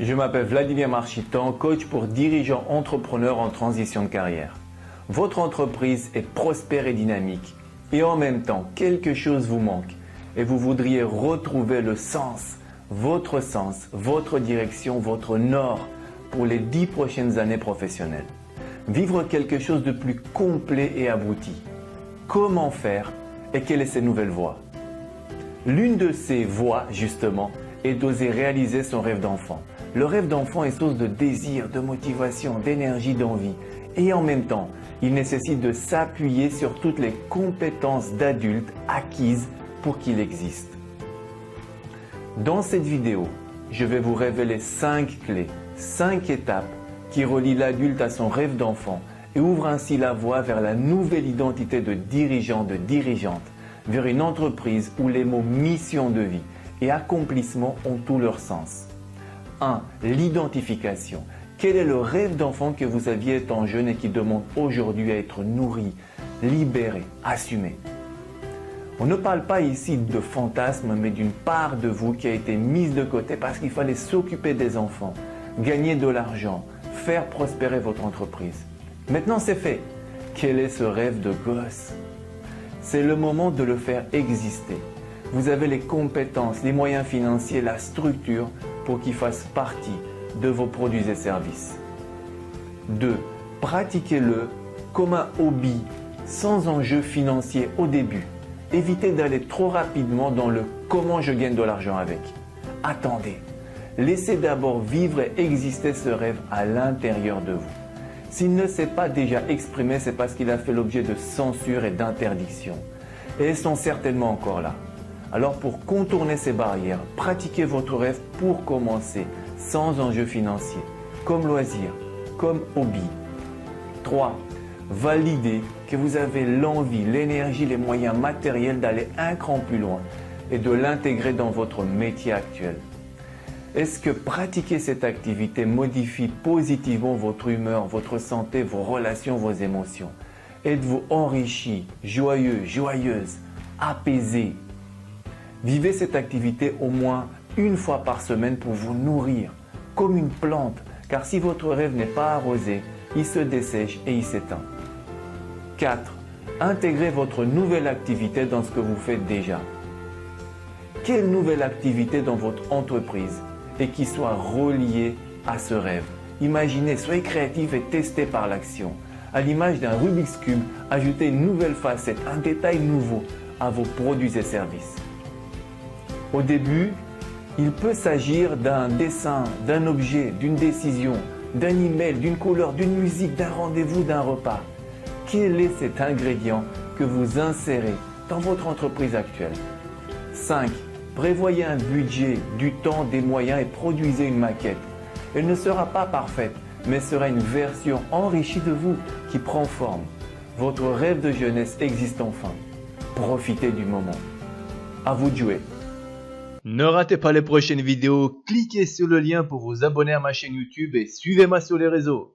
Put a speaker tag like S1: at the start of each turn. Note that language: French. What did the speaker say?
S1: Je m'appelle Vladimir Marchitan, coach pour dirigeants entrepreneurs en transition de carrière. Votre entreprise est prospère et dynamique et en même temps quelque chose vous manque et vous voudriez retrouver le sens, votre direction, votre nord pour les 10 prochaines années professionnelles. Vivre quelque chose de plus complet et abouti. Comment faire et quelle est cette nouvelle voie? L'une de ces voies, justement, est d'oser réaliser son rêve d'enfant. Le rêve d'enfant est source de désir, de motivation, d'énergie, d'envie. Et en même temps, il nécessite de s'appuyer sur toutes les compétences d'adulte acquises pour qu'il existe. Dans cette vidéo, je vais vous révéler 5 clés, 5 étapes qui relient l'adulte à son rêve d'enfant et ouvrent ainsi la voie vers la nouvelle identité de dirigeant, de dirigeante, vers une entreprise où les mots mission de vie et accomplissement ont tout leur sens. 1. L'identification. Quel est le rêve d'enfant que vous aviez étant jeune et qui demande aujourd'hui à être nourri, libéré, assumé? On ne parle pas ici de fantasme, mais d'une part de vous qui a été mise de côté parce qu'il fallait s'occuper des enfants, gagner de l'argent, faire prospérer votre entreprise. Maintenant c'est fait. Quel est ce rêve de gosse? C'est le moment de le faire exister. Vous avez les compétences, les moyens financiers, la structure pour qu'il fasse partie de vos produits et services. 2. Pratiquez-le comme un hobby, sans enjeu financier au début. Évitez d'aller trop rapidement dans le « comment je gagne de l'argent avec ». Attendez. Laissez d'abord vivre et exister ce rêve à l'intérieur de vous. S'il ne s'est pas déjà exprimé, c'est parce qu'il a fait l'objet de censure et d'interdiction. Et elles sont certainement encore là. Alors pour contourner ces barrières, pratiquez votre rêve pour commencer, sans enjeu financier, comme loisir, comme hobby. 3. Validez que vous avez l'envie, l'énergie, les moyens matériels d'aller un cran plus loin et de l'intégrer dans votre métier actuel. Est-ce que pratiquer cette activité modifie positivement votre humeur, votre santé, vos relations, vos émotions? Êtes-vous enrichi, joyeux, joyeuse, apaisé? Vivez cette activité au moins une fois par semaine pour vous nourrir, comme une plante, car si votre rêve n'est pas arrosé, il se dessèche et il s'éteint. 4. Intégrez votre nouvelle activité dans ce que vous faites déjà. Quelle nouvelle activité dans votre entreprise et qui soit reliée à ce rêve? Imaginez, soyez créatif et testez par l'action. À l'image d'un Rubik's Cube, ajoutez une nouvelle facette, un détail nouveau à vos produits et services. Au début, il peut s'agir d'un dessin, d'un objet, d'une décision, d'un email, d'une couleur, d'une musique, d'un rendez-vous, d'un repas. Quel est cet ingrédient que vous insérez dans votre entreprise actuelle? 5. Prévoyez un budget, du temps, des moyens et produisez une maquette. Elle ne sera pas parfaite, mais sera une version enrichie de vous qui prend forme. Votre rêve de jeunesse existe enfin. Profitez du moment. À vous de jouer.
S2: Ne ratez pas les prochaines vidéos, cliquez sur le lien pour vous abonner à ma chaîne YouTube et suivez-moi sur les réseaux.